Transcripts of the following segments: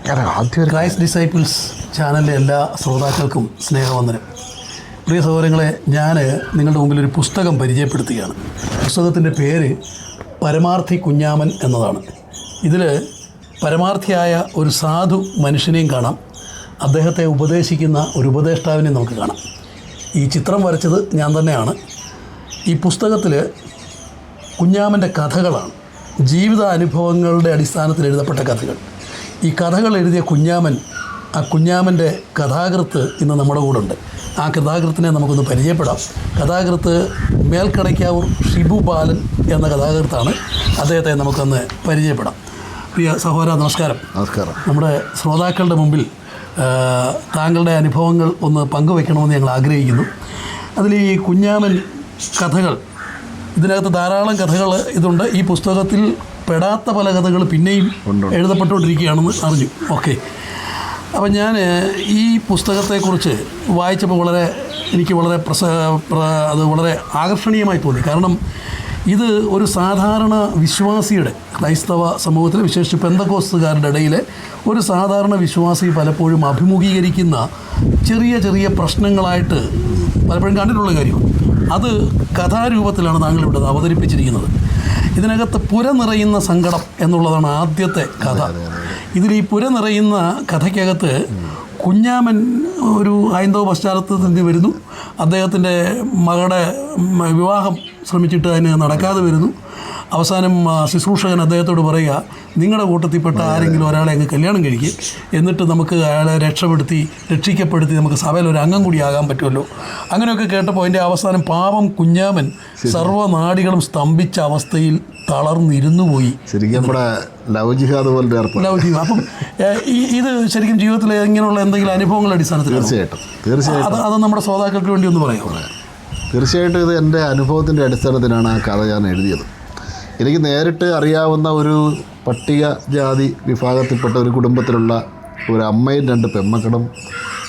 Christ disciples ചാനലിലെ എല്ലാ ശ്രോതാക്കൾക്കും സ്നേഹവന്ദനം. പ്രിയ സഹോദരങ്ങളെ, ഞാൻ നിങ്ങളുടെ മുമ്പിൽ ഒരു പുസ്തകം പരിചയപ്പെടുത്തുകയാണ്. പുസ്തകത്തിൻ്റെ പേര് പരമാർത്ഥി കുഞ്ഞാമൻ എന്നതാണ്. ഇതിൽ പരമാർത്ഥിയായ ഒരു സാധു മനുഷ്യനെയും കാണാം, അദ്ദേഹത്തെ ഉപദേശിക്കുന്ന ഒരു ഉപദേഷ്ടാവിനെയും നമുക്ക് കാണാം. ഈ ചിത്രം വരച്ചത് ഞാൻ തന്നെയാണ്. ഈ പുസ്തകത്തിൽ കുഞ്ഞാമൻ്റെ കഥകളാണ്, ജീവിത അനുഭവങ്ങളുടെ അടിസ്ഥാനത്തിൽ എഴുതപ്പെട്ട കഥകൾ. ഈ കഥകൾ എഴുതിയ കുഞ്ഞാമൻ, ആ കുഞ്ഞാമൻ്റെ കഥാകൃത്ത് ഇന്ന് നമ്മുടെ കൂടെ ഉണ്ട്. ആ കഥാകൃത്തിനെ നമുക്കൊന്ന് പരിചയപ്പെടാം. കഥാകൃത്ത് മേൽക്കടയ്ക്കാവൂർ ഷിബു ബാലൻ എന്ന കഥാകൃത്താണ്. അദ്ദേഹത്തെ നമുക്കൊന്ന് പരിചയപ്പെടാം. പ്രിയ സഹോദര, നമസ്കാരം. നമസ്കാരം. നമ്മുടെ ശ്രോതാക്കളുടെ മുമ്പിൽ താങ്കളുടെ അനുഭവങ്ങൾ ഒന്ന് പങ്കുവെക്കണമെന്ന് ഞങ്ങൾ ആഗ്രഹിക്കുന്നു. അതിൽ ഈ കുഞ്ഞാമൻ കഥകൾ, ഇതിനകത്ത് ധാരാളം കഥകൾ ഇതുണ്ട്. ഈ പുസ്തകത്തിൽ പെടാത്ത പല കഥകൾ പിന്നെയും എഴുതപ്പെട്ടുകൊണ്ടിരിക്കുകയാണെന്ന് അറിഞ്ഞു. ഓക്കെ, അപ്പം ഞാൻ ഈ പുസ്തകത്തെക്കുറിച്ച് വായിച്ചപ്പോൾ എനിക്ക് അത് വളരെ ആകർഷണീയമായി തോന്നി. കാരണം ഇത് ഒരു സാധാരണ വിശ്വാസിയുടെ, ക്രൈസ്തവ സമൂഹത്തിലെ വിശേഷിച്ച് പെന്തക്കോസ്തുകാരുടെ ഇടയിലെ ഒരു സാധാരണ വിശ്വാസി പലപ്പോഴും അഭിമുഖീകരിക്കുന്ന ചെറിയ ചെറിയ പ്രശ്നങ്ങളായിട്ട് പലപ്പോഴും കണ്ടിട്ടുള്ള കാര്യം. അത് കഥാരൂപത്തിലാണ് താങ്കൾ ഇവിടെ അവതരിപ്പിച്ചിരിക്കുന്നത്. ഇതിനകത്ത് പുര നിറയുന്ന സങ്കടം എന്നുള്ളതാണ് ആദ്യത്തെ കഥ. ഇതിൽ ഈ പുര നിറയുന്ന കഥയ്ക്കകത്ത് കുഞ്ഞാമൻ ഒരു ഹൈന്ദവ പശ്ചാത്തലത്തിൽ നിന്ന് വരുന്നു. അദ്ദേഹത്തിൻ്റെ മകളുടെ വിവാഹം ശ്രമിച്ചിട്ട് അതിന് നടക്കാതെ വരുന്നു. അവസാനം ശുശ്രൂഷകൻ അദ്ദേഹത്തോട് പറയുക, നിങ്ങളുടെ കൂട്ടത്തിൽപ്പെട്ട ആരെങ്കിലും ഒരാളെ അങ്ങ് കല്യാണം കഴിക്കുക, എന്നിട്ട് നമുക്ക് അയാളെ രക്ഷിക്കപ്പെടുത്തി നമുക്ക് സഭയിൽ ഒരു അംഗം കൂടിയാകാൻ പറ്റുമല്ലോ. അങ്ങനെയൊക്കെ കേട്ടപ്പോൾ അതിൻ്റെ അവസാനം പാവം കുഞ്ഞാമൻ സർവ്വനാടികളും സ്തംഭിച്ച അവസ്ഥയിൽ തളർന്നിരുന്നു പോയി. ശരിക്കും നമ്മുടെ ലവ് ജിഹാദ് പോലെ ലവ് ജിഹാദ്. അപ്പം ഇത് ശരിക്കും ജീവിതത്തിൽ ഇങ്ങനെയുള്ള എന്തെങ്കിലും അനുഭവങ്ങളുടെ അടിസ്ഥാനത്തിൽ തീർച്ചയായിട്ടും അത് നമ്മുടെ ശ്രോതാക്കൾക്ക് വേണ്ടി ഒന്ന് പറയാം. തീർച്ചയായിട്ടും ഇത് എൻ്റെ അനുഭവത്തിൻ്റെ അടിസ്ഥാനത്തിലാണ് ആ കഥ ഞാൻ എഴുതിയത്. എനിക്ക് നേരിട്ട് അറിയാവുന്ന ഒരു പട്ടിക ജാതി വിഭാഗത്തിൽപ്പെട്ട ഒരു കുടുംബത്തിലുള്ള ഒരു അമ്മയും 2 പെൺമക്കളും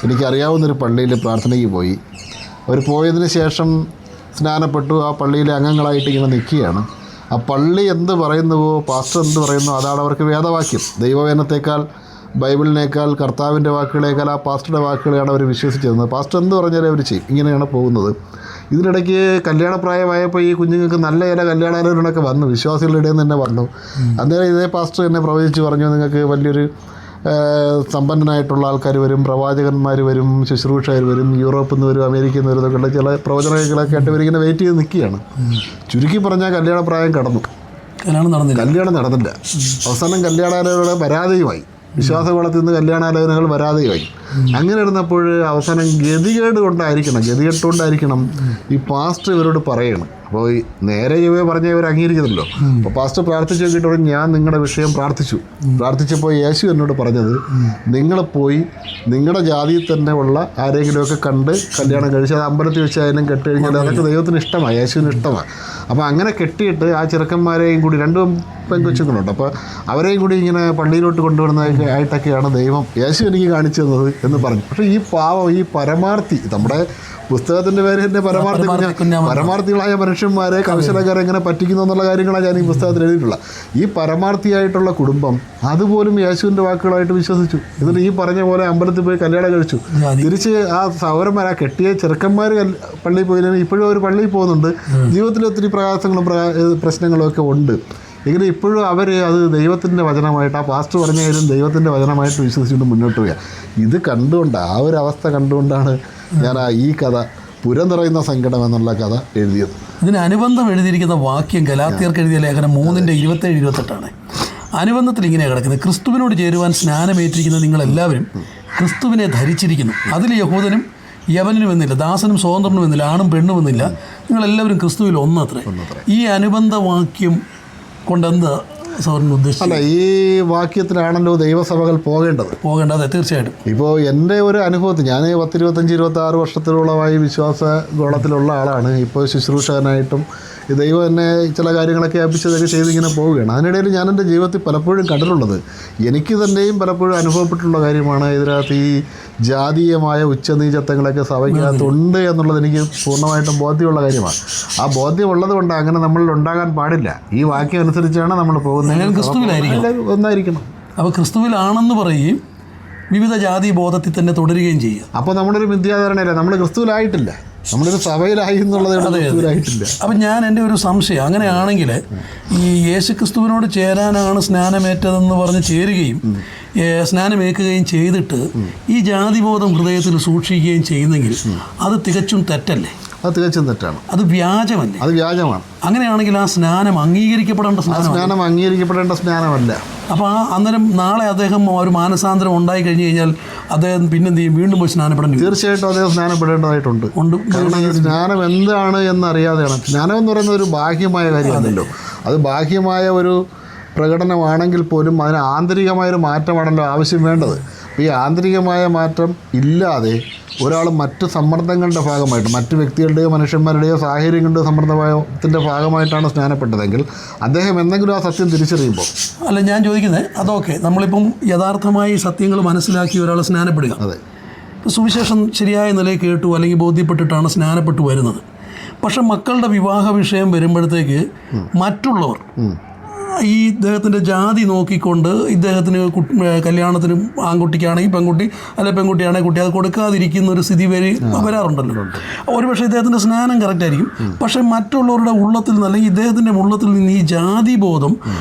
എനിക്കറിയാവുന്നൊരു പള്ളിയിൽ പ്രാർത്ഥനയ്ക്ക് പോയി. അവർ പോയതിന് ശേഷം സ്നാനപ്പെട്ടു. ആ പള്ളിയിലെ അംഗങ്ങളായിട്ട് ഇങ്ങനെ നിൽക്കുകയാണ്. ആ പള്ളി എന്ത് പറയുന്നുവോ, പാസ്റ്റർ എന്ത് പറയുന്നു, അതാണ് അവർക്ക് വേദവാക്യം. ദൈവവചനത്തേക്കാൾ, ബൈബിളിനേക്കാൾ, കർത്താവിൻ്റെ വാക്കുകളേക്കാൾ ആ പാസ്റ്ററുടെ വാക്കുകളെയാണ് അവർ വിശ്വസിച്ചിരുന്നത്. പാസ്റ്റർ എന്ത് പറഞ്ഞാലും അവർ ചെയ്യും. ഇങ്ങനെയാണ് പോകുന്നത്. ഇതിനിടയ്ക്ക് കല്യാണപ്രായമായപ്പോൾ ഈ കുഞ്ഞുങ്ങൾക്ക് നല്ല ചില കല്യാണാലോചനകളൊക്കെ വന്നു, വിശ്വാസികളുടെ ഇടയിൽ നിന്ന് തന്നെ വന്നു. അന്നേരം ഇതേ പാസ്റ്റർ എന്നെ പ്രവചിച്ച് പറഞ്ഞു, നിങ്ങൾക്ക് വലിയൊരു സമ്പന്നനായിട്ടുള്ള ആൾക്കാർ വരും, പ്രവാചകന്മാർ വരും, ശുശ്രൂഷകർ വരും, യൂറോപ്പിൽ നിന്ന് വരും, അമേരിക്കയിൽ നിന്ന് വരും, ഇതൊക്കെയുള്ള ചില പ്രവചനങ്ങളൊക്കെ ആയിട്ട് ഇവരിങ്ങനെ വെയിറ്റ് ചെയ്ത് നിൽക്കുകയാണ്. ചുരുക്കി പറഞ്ഞാൽ കല്യാണപ്രായം കടന്നു, കല്യാണം നടന്നില്ല. അവസാനം കല്യാണാലോചന പരാതിയുമായി, വിശ്വാസകോളത്തിൽ നിന്ന് കല്യാണാലോചനകൾ വരാതെയായി. അങ്ങനെ ഇരുന്നപ്പോൾ അവസാനം ഗതികെട്ടുകൊണ്ടായിരിക്കണം ഈ പാസ്റ്റർ ഇവരോട് പറയണം. അപ്പോൾ ഈ നേരെ ഇവയെ പറഞ്ഞ ഇവർ അംഗീകരിക്കുന്നല്ലോ. അപ്പോൾ പാസ്റ്റർ പ്രാർത്ഥിച്ചു നോക്കിയിട്ട് ഞാൻ നിങ്ങളുടെ വിഷയം പ്രാർത്ഥിച്ചപ്പോൾ യേശു എന്നോട് പറഞ്ഞത്, നിങ്ങൾ പോയി നിങ്ങളുടെ ജാതിയിൽ തന്നെ ഉള്ള ആരെങ്കിലുമൊക്കെ കണ്ട് കല്യാണം കഴിച്ച് അത് അമ്പലത്തിൽ വെച്ച് ആയാലും കെട്ടി കഴിഞ്ഞാൽ അതൊക്കെ ദൈവത്തിന് ഇഷ്ടമാണ്, യേശുവിന് ഇഷ്ടമാണ്. അപ്പോൾ അങ്ങനെ കെട്ടിയിട്ട് ആ ചെറുക്കന്മാരെയും കൂടി 2 പെൺകൊച്ചുങ്ങളുണ്ട്, അപ്പോൾ അവരെയും കൂടി ഇങ്ങനെ പള്ളിയിലോട്ട് കൊണ്ടുവരുന്നതായിട്ടൊക്കെയാണ് ദൈവം യേശു എനിക്ക് കാണിച്ചു തന്നത് എന്ന് പറഞ്ഞു. പക്ഷേ ഈ പാവം, ഈ പരമാർത്ഥി, നമ്മുടെ പുസ്തകത്തിൻ്റെ പേര് തന്നെ പരമാർത്ഥികളായ മനുഷ്യന്മാരെ കൗശലക്കാരെ എങ്ങനെ പറ്റിക്കുന്നു എന്നുള്ള കാര്യങ്ങളാണ് ഞാൻ ഈ പുസ്തകത്തിൽ എഴുതിയിട്ടുള്ളത്. ഈ പരമാർത്ഥിയായിട്ടുള്ള കുടുംബം അതുപോലും യേശുവിൻ്റെ വാക്കുകളായിട്ട് വിശ്വസിച്ചു. എന്നിട്ട് ഈ പറഞ്ഞ പോലെ അമ്പലത്തിൽ പോയി കല്യാണം കഴിച്ചു. തിരിച്ച് ആ സൗരന്മാർ, ആ കെട്ടിയ ചെറുക്കന്മാർ പള്ളിയിൽ പോയില്ലെങ്കിൽ ഇപ്പോഴും അവർ പള്ളിയിൽ പോകുന്നുണ്ട്. ജീവിതത്തിൽ ഒത്തിരി പ്രയാസങ്ങളും പ്രശ്നങ്ങളും ഒക്കെ ഉണ്ട്. എങ്കിലും ഇപ്പോഴും അവർ അത് ദൈവത്തിൻ്റെ വചനമായിട്ട്, ആ പാസ്റ്റർ പറഞ്ഞാലും ദൈവത്തിൻ്റെ വചനമായിട്ട് വിശ്വസിച്ചുകൊണ്ട് മുന്നോട്ട് പോവുക. ഇത് കണ്ടുകൊണ്ട്, ആ ഒരു അവസ്ഥ കണ്ടുകൊണ്ടാണ് ഞാൻ ഈ കഥ പുര നിറയുന്ന സങ്കടം എന്നുള്ള കഥ എഴുതിയത്. ഇതിന് അനുബന്ധം എഴുതിയിരിക്കുന്ന വാക്യം ഗലാത്യർക്ക് എഴുതിയ ലേഖനം 3:27-28 അനുബന്ധത്തിൽ ഇങ്ങനെയാണ് കിടക്കുന്നത്: ക്രിസ്തുവിനോട് ചേരുവാൻ സ്നാനമേറ്റിരിക്കുന്ന നിങ്ങളെല്ലാവരും ക്രിസ്തുവിനെ ധരിച്ചിരിക്കുന്നു. അതിൽ യഹൂദനും യവനും എന്നില്ല, ദാസനും സ്വതന്ത്രനും എന്നില്ല, ആണും പെണ്ണും എന്നില്ല, നിങ്ങളെല്ലാവരും ക്രിസ്തുവിൽ ഒന്നത്രേ. ഈ അനുബന്ധ വാക്യം കൊണ്ടെന്താ സാറിന് ഉദ്ദേശിച്ചത്? അല്ല, ഈ വാക്യത്തിലാണല്ലോ ദൈവസഭകൾ പോകേണ്ടത്. അതെ, തീർച്ചയായിട്ടും. ഇപ്പോൾ എൻ്റെ ഒരു അനുഭവത്തിൽ ഞാൻ 10-25-26 വർഷത്തോളമായി വിശ്വാസ ഗോളത്തിലുള്ള ആളാണ്. ഇപ്പോൾ ശുശ്രൂഷകനായിട്ടും ദൈവം എന്നെ ചില കാര്യങ്ങളൊക്കെ ഏൽപ്പിച്ചതൊക്കെ ചെയ്തിങ്ങനെ പോവുകയാണ്. അതിനിടയിൽ ഞാൻ എൻ്റെ ജീവിതത്തിൽ പലപ്പോഴും കണ്ടിട്ടുള്ളത്, എനിക്ക് തന്നെയും പലപ്പോഴും അനുഭവപ്പെട്ടിട്ടുള്ള കാര്യമാണ്, ഇതിനകത്ത് ഈ ജാതീയമായ ഉച്ചനീചത്വങ്ങളൊക്കെ സഭയ്ക്കകത്തുണ്ട് എന്നുള്ളത് എനിക്ക് പൂർണ്ണമായിട്ടും ബോധ്യമുള്ള കാര്യമാണ്. ആ ബോധ്യമുള്ളത് കൊണ്ട് അങ്ങനെ നമ്മളിൽ ഉണ്ടാകാൻ പാടില്ല. ഈ വാക്യം അനുസരിച്ചാണ് നമ്മൾ പോകുന്നത്. ഒന്നായിരിക്കണം. അപ്പോൾ ക്രിസ്തുവിലാണെന്ന് പറയുകയും വിവിധ ജാതി ബോധത്തിൽ തന്നെ തുടരുകയും ചെയ്യുക. അപ്പോൾ നമ്മളൊരു മിഥ്യാധാരണയില്ല, നമ്മൾ ക്രിസ്തുവിലായിട്ടില്ല, നമ്മളൊരു സഭയിലായി എന്നുള്ളത് ക്രിസ്തുവിലായിട്ടില്ല. അപ്പം ഞാൻ എൻ്റെ ഒരു സംശയം, അങ്ങനെയാണെങ്കിൽ ഈ യേശു ക്രിസ്തുവിനോട് ചേരാനാണ് സ്നാനമേറ്റതെന്ന് പറഞ്ഞ് ചേരുകയും സ്നാനമേൽക്കുകയും ചെയ്തിട്ട് ഈ ജാതിബോധം ഹൃദയത്തിൽ സൂക്ഷിക്കുകയും ചെയ്യുന്നെങ്കിൽ അത് തികച്ചും തെറ്റല്ലേ? അത് തികച്ചും തെറ്റാണ്, അത് വ്യാജമല്ലേ? അത് വ്യാജമാണ്. അങ്ങനെയാണെങ്കിൽ ആ സ്നാനം അംഗീകരിക്കപ്പെടേണ്ട സ്നാനം അംഗീകരിക്കപ്പെടേണ്ട സ്നാനമല്ല. അപ്പോൾ അന്നേരം നാളെ അദ്ദേഹം ഒരു മാനസാന്തരം ഉണ്ടായി കഴിഞ്ഞ് കഴിഞ്ഞാൽ അദ്ദേഹം പിന്നെന്ത് ചെയ്യും? വീണ്ടും പോയി സ്നാനപ്പെടേണ്ടി? തീർച്ചയായിട്ടും അദ്ദേഹം സ്നാനപ്പെടേണ്ടതായിട്ടുണ്ട്. കാരണം ഈ സ്നാനം എന്താണ് എന്നറിയാതെയാണ്. സ്നാനം എന്ന് പറയുന്നത് ഒരു ബാഹ്യമായ കാര്യമല്ലല്ലോ, അത് ബാഹ്യമായ ഒരു പ്രകടനമാണെങ്കിൽ പോലും അതിന് ആന്തരികമായൊരു മാറ്റമാണല്ലോ ആവശ്യം വേണ്ടത്. അപ്പോൾ ഈ ആന്തരികമായ മാറ്റം ഇല്ലാതെ ഒരാൾ മറ്റ് സമ്മർദ്ദങ്ങളുടെ ഭാഗമായിട്ട്, മറ്റ് വ്യക്തികളുടെയോ മനുഷ്യന്മാരുടെയോ സാഹചര്യങ്ങളുടെയോ സമ്മർദ്ദത്തിൻ്റെ ഭാഗമായിട്ടാണ് സ്നാനപ്പെട്ടതെങ്കിൽ അദ്ദേഹം എന്തെങ്കിലും ആ സത്യം തിരിച്ചറിയുമ്പോൾ അല്ല ഞാൻ ചോദിക്കുന്നത് അതൊക്കെ നമ്മളിപ്പം യഥാർത്ഥമായി സത്യങ്ങൾ മനസ്സിലാക്കി ഒരാൾ സ്നാനപ്പെടുക. അതെ, സുവിശേഷം ശരിയായ നിലയിൽ കേട്ടു അല്ലെങ്കിൽ ബോധ്യപ്പെട്ടിട്ടാണ് സ്നാനപ്പെട്ടു വരുന്നത്. പക്ഷെ മക്കളുടെ വിവാഹ വിഷയം വരുമ്പോഴത്തേക്ക് മറ്റുള്ളവർ ഈ ഇദ്ദേഹത്തിൻ്റെ ജാതി നോക്കിക്കൊണ്ട് ഇദ്ദേഹത്തിന് കല്യാണത്തിന് ആൺകുട്ടിക്കാണെങ്കിൽ പെൺകുട്ടി അല്ലെങ്കിൽ പെൺകുട്ടിയാണെങ്കിൽ കുട്ടി അത് കൊടുക്കാതിരിക്കുന്ന ഒരു സ്ഥിതി വരാറുണ്ടല്ലോ. ഒരുപക്ഷെ ഇദ്ദേഹത്തിൻ്റെ സ്നാനം കറക്റ്റായിരിക്കും, പക്ഷേ മറ്റുള്ളവരുടെ ഉള്ളത്തിൽ നിന്ന് അല്ലെങ്കിൽ ഇദ്ദേഹത്തിൻ്റെ ഉള്ളത്തിൽ നിന്ന് ഈ ജാതി ബോധം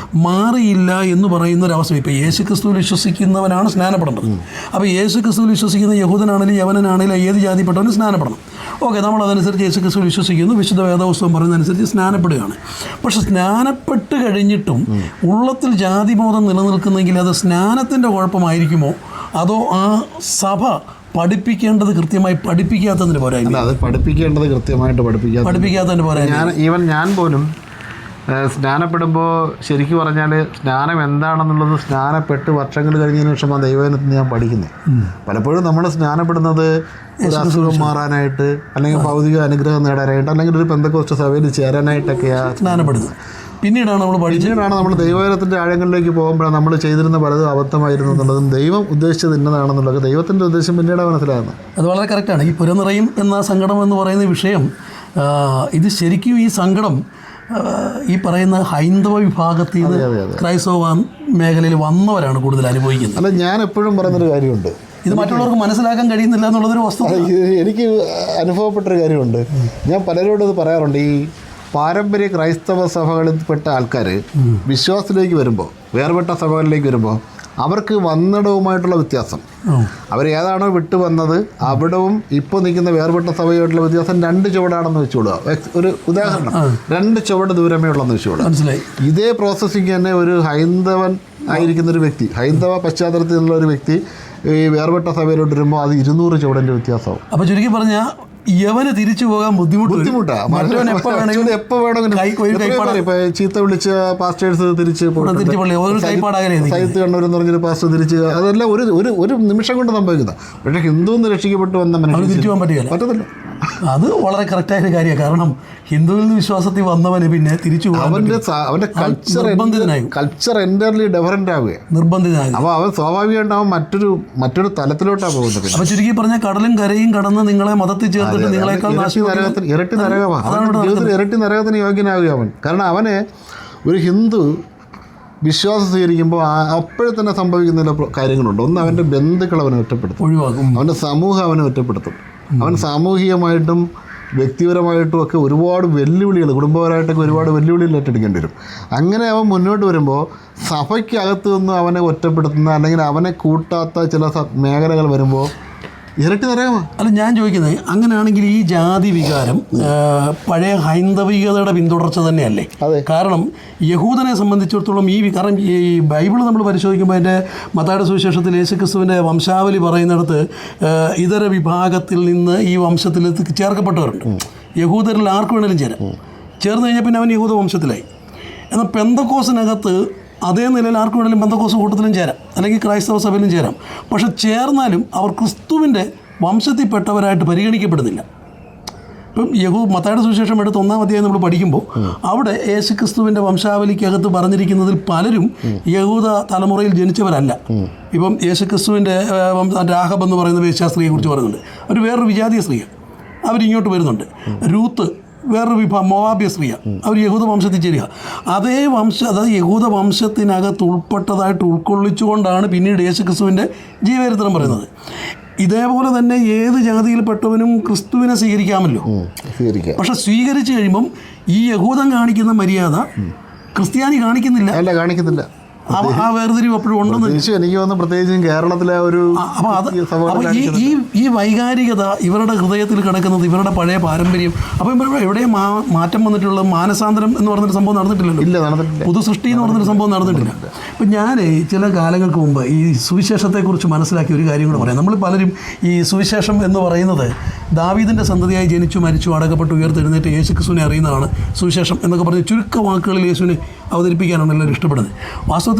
മാറിയില്ല എന്ന് പറയുന്ന ഒരവസ്ഥ. ഇപ്പോൾ യേശു ക്രിസ്തുവിൽ വിശ്വസിക്കുന്നവനാണ് സ്നാനപ്പെടേണ്ടത്. അപ്പോൾ യേശു ക്രിസ്തുവിൽ വിശ്വസിക്കുന്ന യഹൂദനാണെങ്കിലും യവനനാണെങ്കിലും ഏത് ജാതിപ്പെട്ടവനും സ്നാനപ്പെടണം. ഓക്കെ, നമ്മളതനുസരിച്ച് യേശു ക്രിസ്തുവിൽ വിശ്വസിക്കുന്നു, വിശുദ്ധ വേദപുസ്തകം പറയുന്നതനുസരിച്ച് സ്നാനപ്പെടുകയാണ്. പക്ഷെ സ്നാനപ്പെട്ട് കഴിഞ്ഞിട്ടും ഉള്ളത്തിൽ ജാതിബോധം നിലനിൽക്കുന്നെങ്കിൽ അത് സ്നാനത്തിൻ്റെ കുഴപ്പമായിരിക്കുമോ അതോ ആ സഭ പഠിപ്പിക്കേണ്ടത് കൃത്യമായി പഠിപ്പിക്കാത്തതിന് പോരായ്മ? അത് പഠിപ്പിക്കേണ്ടത് കൃത്യമായിട്ട് പഠിപ്പിക്കാത്തതിന് പോരായ്മ. ഞാൻ പോലും സ്നാനപ്പെടുമ്പോൾ ശരിക്കും പറഞ്ഞാൽ സ്നാനം എന്താണെന്നുള്ളത് സ്നാനപ്പെട്ട് വർഷങ്ങൾ കഴിഞ്ഞതിന് ശേഷം ആ ദൈവജനത്തിൽ ഞാൻ പഠിക്കുന്നത്. പലപ്പോഴും നമ്മൾ സ്നാനപ്പെടുന്നത് ഒരു അസുഖം മാറാനായിട്ട്, അല്ലെങ്കിൽ ഭൗതിക അനുഗ്രഹം നേടാനായിട്ട്, അല്ലെങ്കിൽ ഒരു പെന്തക്കോസ്ത് സഭയിൽ ചേരാനായിട്ടൊക്കെയാണ് സ്നാനപ്പെടുന്നത്. പിന്നീടാണ് നമ്മൾ ദൈവജനത്തിൻ്റെ ആഴങ്ങളിലേക്ക് പോകുമ്പോഴാണ് നമ്മൾ ചെയ്തിരുന്ന പലതും അബദ്ധമായിരുന്നു എന്നുള്ളതും ദൈവം ഉദ്ദേശിച്ചത് ഇന്നതാണെന്നുള്ളത് ദൈവത്തിൻ്റെ ഉദ്ദേശം പിന്നീടാണ് മനസ്സിലാകുന്നത്. അത് വളരെ കറക്റ്റാണ്. ഈ പുരനിറയും എന്ന സങ്കടം എന്ന് പറയുന്ന വിഷയം, ഇത് ശരിക്കും ഈ സങ്കടം ഈ പറയുന്ന ഹൈന്ദവ വിഭാഗത്തിൽ നിന്ന് ക്രൈസ്തവ മേഖലയിൽ വന്നവരാണ് കൂടുതൽ അനുഭവിക്കുന്നത്. അല്ല, ഞാൻ എപ്പോഴും പറയുന്നൊരു കാര്യമുണ്ട്, ഇത് മറ്റുള്ളവർക്ക് മനസ്സിലാക്കാൻ കഴിയുന്നില്ല എന്നുള്ളതൊരു വസ്തുത. എനിക്ക് അനുഭവപ്പെട്ടൊരു കാര്യമുണ്ട്. ഞാൻ പലരോടും ഇത് പറയാറുണ്ട്. ഈ പാരമ്പര്യ ക്രൈസ്തവ സഭകളിൽപ്പെട്ട ആൾക്കാർ വിശ്വാസത്തിലേക്ക് വരുമ്പോൾ, വേർപെട്ട സഭകളിലേക്ക് വരുമ്പോൾ അവർക്ക് വന്നിടവുമായിട്ടുള്ള വ്യത്യാസം, അവർ ഏതാണോ വിട്ടു വന്നത് അവിടവും ഇപ്പോൾ നിൽക്കുന്ന വേർപെട്ട സഭയായിട്ടുള്ള വ്യത്യാസം 2 ചുവടാണെന്ന് വെച്ചുകൊടുക്കുക. ഒരു ഉദാഹരണം, 2 ചുവട് ദൂരമേ ഉള്ളെന്ന് വെച്ചുകൊടുക്കുക. മനസ്സിലായി. ഇതേ പ്രോസസ്സിങ് തന്നെ ഒരു ഹൈന്ദവൻ ആയിരിക്കുന്നൊരു വ്യക്തി, ഹൈന്ദവ പശ്ചാത്തലത്തിൽ നിന്നുള്ള ഒരു വ്യക്തി ഈ വേർപെട്ട സഭയിലോട്ട് വരുമ്പോൾ അത് 200 ചുവടിൻ്റെ വ്യത്യാസമാവും. അപ്പോൾ ചുരുക്കി പറഞ്ഞാൽ യവന് തിരിച്ചു പോകാൻ ബുദ്ധിമുട്ടാണ്. എപ്പോൾ വേണമെങ്കിലും ഇപ്പോൾ ചീത്ത വിളിച്ച പാസ്റ്റേഴ്സ് തിരിച്ച് സൈത്ത് കണ്ണൂരെന്ന് പറഞ്ഞൊരു പാസ്റ്റർ തിരിച്ച്, അതെല്ലാം ഒരു നിമിഷം കൊണ്ട് സംഭവിക്കുന്ന. പക്ഷേ ഹിന്ദുവിൽ രക്ഷിക്കപ്പെട്ട് വന്ന മനുഷ്യൻ തിരിച്ചു പോകാൻ പറ്റില്ല. അത് വളരെ നിർബന്ധമായ കാര്യമാണ്. കാരണം ഹിന്ദുവിൽ നിന്ന് വിശ്വാസത്തിൽ വന്നവന് പിന്നെ തിരിച്ചു അവൻ്റെ കൾച്ചർ എൻ്റർലി ഡിഫറൻ്റ് ആവുകയാണ്, നിർബന്ധിതനായി. അപ്പോൾ അവൻ സ്വാഭാവികമായിട്ട് അവൻ മറ്റൊരു തലത്തിലോട്ടാണ് പോകുന്നത്. അപ്പോൾ ചുരുക്കി പറഞ്ഞാൽ കടലും കരയും കടന്ന് നിങ്ങളെ മതത്തിൽ ചേർത്തിട്ട് നിങ്ങളെക്കാൾ ഇരട്ടി നരകമാണ്, ജീവിതത്തിൽ ഇരട്ടി നരകത്തിന് യോഗ്യനാവുക അവൻ. കാരണം അവനെ ഒരു ഹിന്ദു വിശ്വാസം സ്വീകരിക്കുമ്പോൾ അപ്പോഴേ തന്നെ സംഭവിക്കുന്ന ചില കാര്യങ്ങളുണ്ട്. ഒന്ന്, അവൻ്റെ ബന്ധുക്കൾ അവനെ ഒറ്റപ്പെടുത്തും, ഒഴിവാക്കും. അവൻ്റെ സമൂഹം അവനെ ഒറ്റപ്പെടുത്തും. അവൻ സാമൂഹികമായിട്ടും വ്യക്തിപരമായിട്ടും ഒക്കെ ഒരുപാട് വെല്ലുവിളികൾ, കുടുംബപരമായിട്ടൊക്കെ ഒരുപാട് വെല്ലുവിളികൾ ഏറ്റെടുക്കേണ്ടി വരും. അങ്ങനെ അവൻ മുന്നോട്ട് വരുമ്പോൾ സഭയ്ക്കകത്ത് നിന്ന് അവനെ ഒറ്റപ്പെടുത്തുന്ന അല്ലെങ്കിൽ അവനെ കൂട്ടാത്ത ചില മേഖലകൾ വരുമ്പോൾ ഇരട്ടി നരകമാണ്. അല്ല, ഞാൻ ചോദിക്കുന്നത് അങ്ങനെയാണെങ്കിൽ ഈ ജാതി വികാരം പഴയ ഹൈന്ദവികതയുടെ പിന്തുടർച്ച തന്നെയല്ലേ? കാരണം യഹൂദനെ സംബന്ധിച്ചിടത്തോളം കാരണം ഈ ബൈബിൾ നമ്മൾ പരിശോധിക്കുമ്പോൾ അതിൻ്റെ മത്തായിയുടെ സുവിശേഷത്തിൽ യേശുക്രിസ്തുവിൻ്റെ വംശാവലി പറയുന്നിടത്ത് ഇതര വിഭാഗത്തിൽ നിന്ന് ഈ വംശത്തിൽ ചേർക്കപ്പെട്ടവരുണ്ട്. യഹൂദരിൽ ആർക്ക് വേണമെങ്കിലും ചേർന്ന് കഴിഞ്ഞാൽ പിന്നെ അവൻ യഹൂദ വംശത്തിലായി. എന്നാൽ പെന്തക്കോസിനകത്ത് അതേ നിലയിൽ ആർക്ക് വേണമെങ്കിലും പെന്തക്കോസ് കൂട്ടത്തിലും ചേരാം, അല്ലെങ്കിൽ ക്രൈസ്തവ സഭയിലും ചേരാം. പക്ഷെ ചേർന്നാലും അവർ ക്രിസ്തുവിൻ്റെ വംശത്തിൽപ്പെട്ടവരായിട്ട് പരിഗണിക്കപ്പെടുന്നില്ല. ഇപ്പം മത്തായിയുടെ സുവിശേഷം എടുത്ത് 1-ാം അധ്യായം നമ്മൾ പഠിക്കുമ്പോൾ അവിടെ യേശു ക്രിസ്തുവിൻ്റെ വംശാവലിക്കകത്ത് പറഞ്ഞിരിക്കുന്നതിൽ പലരും യഹൂദ തലമുറയിൽ ജനിച്ചവരല്ല. ഇപ്പം യേശു ക്രിസ്തുവിൻ്റെ രാഹബ് എന്ന് പറയുന്ന വേശ്യാസ്ത്രീയെ കുറിച്ച് പറയുന്നുണ്ട്. അവർ വേറൊരു വിജാതീയ സ്ത്രീയാണ്, അവരിങ്ങോട്ട് വരുന്നുണ്ട്. രൂത്ത് വേറൊരു വിഭാഗം മോവാബ്യ സ്ത്രീയ, അവർ യഹൂദ വംശത്തിൽ ചേരുക. അതേ അതായത് യഹൂദ വംശത്തിനകത്ത് ഉൾപ്പെട്ടതായിട്ട് ഉൾക്കൊള്ളിച്ചുകൊണ്ടാണ് പിന്നീട് യേശുക്രിസ്തുവിൻ്റെ ജീവചരിത്രം പറയുന്നത്. ഇതേപോലെ തന്നെ ഏത് ജാതിയിൽപ്പെട്ടവനും ക്രിസ്തുവിനെ സ്വീകരിക്കാമല്ലോ. പക്ഷെ സ്വീകരിച്ചു കഴിയുമ്പം ഈ യഹൂദൻ കാണിക്കുന്ന മര്യാദ ക്രിസ്ത്യാനി കാണിക്കുന്നില്ല. ആ വേർതിരിവ് എപ്പോഴും ഉണ്ടെന്ന് എനിക്ക് തോന്നുന്നു. പ്രത്യേകിച്ചും കേരളത്തിലെ ഒരു ഈ വൈകാരികത ഇവരുടെ ഹൃദയത്തിൽ കിടക്കുന്നത്, ഇവരുടെ പഴയ പാരമ്പര്യം. അപ്പം എവിടെയും മാറ്റം വന്നിട്ടുള്ള മാനസാന്തരം എന്ന് പറഞ്ഞൊരു സംഭവം നടന്നിട്ടില്ലല്ലോ. പുതുസൃഷ്ടി എന്ന് പറഞ്ഞൊരു സംഭവം നടന്നിട്ടില്ല. ഇപ്പം ഞാൻ ചില കാലങ്ങൾക്ക് മുമ്പ് ഈ സുവിശേഷത്തെക്കുറിച്ച് മനസ്സിലാക്കിയ ഒരു കാര്യം കൂടെ പറയാം. നമ്മൾ പലരും ഈ സുവിശേഷം എന്ന് പറയുന്നത് ദാവീദിൻ്റെ സന്തതിയായി ജനിച്ചു മരിച്ചു അടക്കപ്പെട്ട് ഉയർത്തെഴുന്നേറ്റ് യേശുക്രിസ്തുവിനെ അറിയുന്നതാണ് സുവിശേഷം എന്നൊക്കെ പറഞ്ഞ് ചുരുക്ക വാക്കുകളിൽ യേശുവിനെ അവതരിപ്പിക്കാനാണ് എല്ലാവരും ഇഷ്ടപ്പെടുന്നത്. വാസ്തവത്തിൽ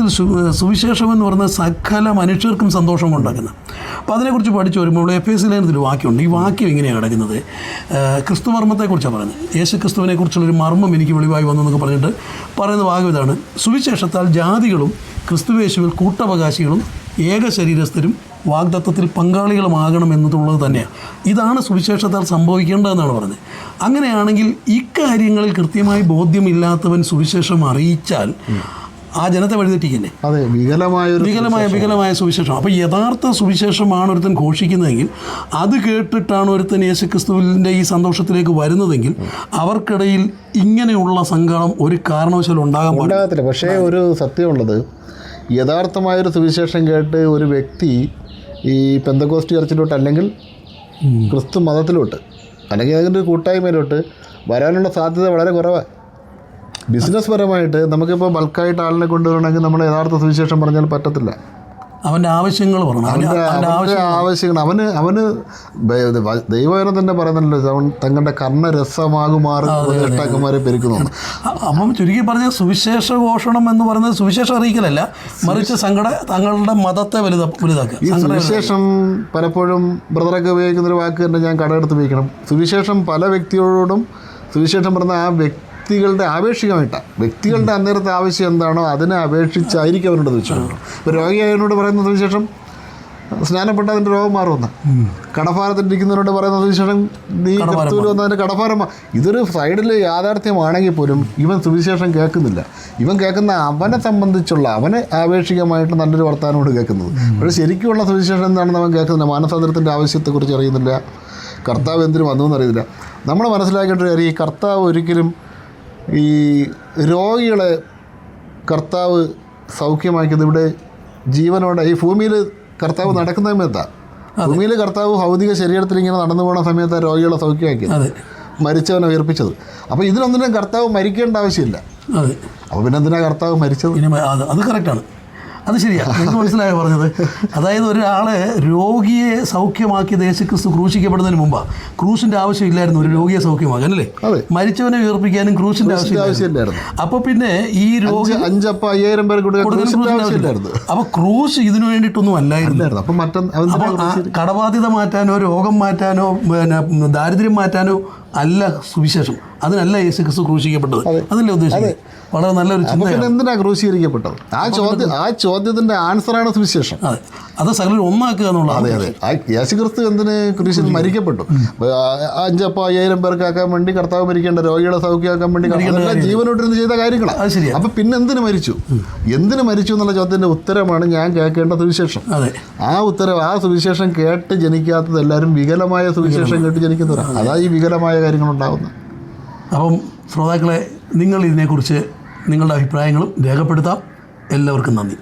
സുവിശേഷം എന്ന് പറയുന്നത് സകല മനുഷ്യർക്കും സന്തോഷം ഉണ്ടാക്കുന്നത്. അപ്പോൾ അതിനെക്കുറിച്ച് പഠിച്ചു വരുമ്പോൾ എഫേസ്യ ലേഖനത്തിൽ വാക്യമുണ്ട്. ഈ വാക്യം ഇങ്ങനെയാണ് കിടക്കുന്നത്. ക്രിസ്തുമർമ്മത്തെക്കുറിച്ചാണ് പറയുന്നത്. യേശു ക്രിസ്തുവിനെക്കുറിച്ചുള്ളൊരു മർമ്മം എനിക്ക് വെളിവായി വന്നു എന്നൊക്കെ പറഞ്ഞിട്ട് പറയുന്ന വാക്യം ഇതാണ്: സുവിശേഷത്താൽ ജാതികളും ക്രിസ്തുവേശുവിൽ കൂട്ടവകാശികളും ഏക ശരീരസ്ഥരും വാഗ്ദത്തത്തിൽ പങ്കാളികളുമാകണം എന്നതുള്ളത് തന്നെയാണ്. ഇതാണ് സുവിശേഷത്താൽ സംഭവിക്കേണ്ടതെന്നാണ് പറഞ്ഞത്. അങ്ങനെയാണെങ്കിൽ ഇക്കാര്യങ്ങളിൽ കൃത്യമായി ബോധ്യമില്ലാത്തവൻ സുവിശേഷം അറിയിച്ചാൽ ആ ജനത്തെ വഴിതെറ്റിക്കില്ലേ? അതെ, വികലമായ സുവിശേഷം. അപ്പോൾ യഥാർത്ഥ സുവിശേഷമാണ് ഒരുത്തൻ ഘോഷിക്കുന്നതെങ്കിൽ, അത് കേട്ടിട്ടാണ് ഒരുത്തൻ യേശുക്രിസ്തുവിൻ്റെ ഈ സന്തോഷത്തിലേക്ക് വരുന്നതെങ്കിൽ, അവർക്കിടയിൽ ഇങ്ങനെയുള്ള സങ്കടം ഒരു കാരണവശാലും ഉണ്ടാകത്തില്ല. പക്ഷേ ഒരു സത്യമുള്ളത്, യഥാർത്ഥമായൊരു സുവിശേഷം കേട്ട് ഒരു വ്യക്തി ഈ പെന്തക്കോസ്റ്റ് ചർച്ചിലോട്ട് അല്ലെങ്കിൽ ക്രിസ്തു മതത്തിലോട്ട് അല്ലെങ്കിൽ അതിൻ്റെ കൂട്ടായ്മയിലോട്ട് വരാനുള്ള സാധ്യത വളരെ കുറവാണ്. ബിസിനസ് പരമായിട്ട് നമുക്കിപ്പോൾ ബൾക്കായിട്ട് ആളിനെ കൊണ്ടുവരണമെങ്കിൽ നമ്മൾ യഥാർത്ഥ സുവിശേഷം പറഞ്ഞാൽ പറ്റത്തില്ല. അവൻ്റെ ആവശ്യങ്ങൾ പറഞ്ഞു, ആവശ്യങ്ങൾ അവന് ദൈവവചനം തന്നെ പറയുന്നുണ്ടല്ലോ, തങ്ങളുടെ കർണരസമാകുമാറ് ജ്യേഷ്ഠാക്കന്മാരെ പെരുക്കുന്നു. അപ്പം ചുരുക്കി പറഞ്ഞാൽ സുവിശേഷ ഘോഷണം എന്ന് പറയുന്നത് സുവിശേഷം അറിയിക്കലല്ല, മറിച്ച് തങ്ങളുടെ മതത്തെ വലുതാക്കുക. ഈ സുവിശേഷം പലപ്പോഴും ബ്രദറൊക്കെ ഉപയോഗിക്കുന്നൊരു വാക്ക് തന്നെ ഞാൻ കടമെടുത്ത് ഉപയോഗിക്കണം. സുവിശേഷം പല വ്യക്തികളോടും സുവിശേഷം പറഞ്ഞ ആ വ്യക്തികളുടെ ആപേക്ഷികമായിട്ടാണ്. വ്യക്തികളുടെ അന്നേരത്തെ ആവശ്യം എന്താണോ അതിനെ അപേക്ഷിച്ചായിരിക്കും അവരോട് വിശ്വാസം. ഇപ്പോൾ രോഗിയായവനോട് പറയുന്ന സുവിശേഷം സ്നാനപ്പെട്ട അതിൻ്റെ രോഗം മാറുമെന്ന്, കടഭാരത്തിലിരിക്കുന്നവരോട് പറയുന്ന സുവിശേഷം നീ ക്രിസ്തുവിൽ വന്ന് അതിൻ്റെ കടഭാരം. ഇതൊരു സൈഡിൽ യാഥാർത്ഥ്യമാണെങ്കിൽ പോലും ഇവൻ സുവിശേഷം കേൾക്കുന്നില്ല. ഇവൻ കേൾക്കുന്ന അവനെ സംബന്ധിച്ചുള്ള അവന് ആപേക്ഷികമായിട്ട് നല്ലൊരു വർത്തമാനോട് കേൾക്കുന്നത്. പക്ഷേ ശരിക്കുമുള്ള സുവിശേഷം എന്താണെന്ന് അവൻ കേൾക്കുന്നില്ല. മാനസാന്തരത്തിൻ്റെ ആവശ്യത്തെക്കുറിച്ച് അറിയുന്നില്ല, കർത്താവ് എന്തിനു വന്നു എന്നറിയില്ല. നമ്മൾ മനസ്സിലാക്കേണ്ട ഒരു കാര്യം, ഈ കർത്താവ് ഒരിക്കലും ഈ രോഗികളെ കർത്താവ് സൗഖ്യമാക്കിയത് ഇവിടെ ജീവനോടെ ഈ ഭൂമിയിൽ കർത്താവ് നടക്കുന്ന സമയത്താണ്. ഭൂമിയിൽ കർത്താവ് ഭൗതിക ശരീരത്തിൽ ഇങ്ങനെ നടന്നു പോകുന്ന സമയത്താണ് രോഗികളെ സൗഖ്യമാക്കിയത്, മരിച്ചവനെ ഉയർപ്പിച്ചത്. അപ്പോൾ ഇതിനൊന്നിനും കർത്താവ് മരിക്കേണ്ട ആവശ്യമില്ല. അപ്പോൾ പിന്നെ എന്തിനാണ് കർത്താവ് മരിച്ചത്? അത് കറക്റ്റാണ്, അത് ശരിയാണ്. നിങ്ങൾക്ക് മനസ്സിലായോ പറഞ്ഞത്? അതായത് ഒരാളെ രോഗിയെ സൗഖ്യമാക്കിയത് യേശുക്രിസ്തു ക്രൂശിക്കപ്പെടുന്നതിന് മുമ്പാണ്. ക്രൂശിൻ്റെ ആവശ്യമില്ലായിരുന്നു ഒരു രോഗിയെ സൗഖ്യമാക്കാൻ, അല്ലേ? മരിച്ചവനെ ഉയർപ്പിക്കാനും ക്രൂശിൻ്റെ ആവശ്യമില്ലായിരുന്നു. അപ്പോൾ പിന്നെ ഈ രോഗി 5,000 പേർ കൊടുക്കുന്നു. അപ്പോൾ ക്രൂശ് ഇതിനു വേണ്ടിയിട്ടൊന്നും അല്ലായിരുന്നു. കടബാധ്യത മാറ്റാനോ രോഗം മാറ്റാനോ പിന്നെ ദാരിദ്ര്യം മാറ്റാനോ അല്ല സുവിശേഷം. അതിനല്ല യേശുക്രിസ്തു ക്രൂശിക്കപ്പെട്ടത്. അതല്ലേ ഉദ്ദേശിച്ചത്? വളരെ നല്ലൊരു ചിന്ത. എന്തിനാ ക്രൂശീകരിക്കപ്പെട്ടത്? ആ ചോദ്യത്തിന്റെ ആൻസറാണ് സുവിശേഷം. അതെ, അത് സകലരും ഒന്നാക്കുക എന്നുള്ളത്. അതെ, യേശുക്രിസ്തു എന്തിന് ക്രൂശിൽ മരിക്കപ്പെട്ടു? 5,000 പേർക്കാക്കാൻ വേണ്ടി കർത്താവ് മരിക്കേണ്ട, രോഗികളെ സൗഖ്യമാക്കാൻ വേണ്ടി ജീവനോട്ടിരുന്ന് ചെയ്ത കാര്യങ്ങളാണ്. അത് ശരിയാണ്. അപ്പൊ പിന്നെ എന്തിനു മരിച്ചു എന്നുള്ള ചോദ്യത്തിന്റെ ഉത്തരമാണ് ഞാൻ കേൾക്കേണ്ട സുവിശേഷം. അതെ, ആ സുവിശേഷം കേട്ട് ജനിക്കാത്തത് എല്ലാവരും വികലമായ സുവിശേഷം കേട്ട് ജനിക്കുന്നവരാണ്. അതാ ഈ വികലമായ കാര്യങ്ങളുണ്ടാകുന്നത്. അപ്പം ശ്രോതാക്കളെ, നിങ്ങൾ ഇതിനെക്കുറിച്ച് നിങ്ങളുടെ അഭിപ്രായങ്ങളും രേഖപ്പെടുത്താം. എല്ലാവർക്കും നന്ദി.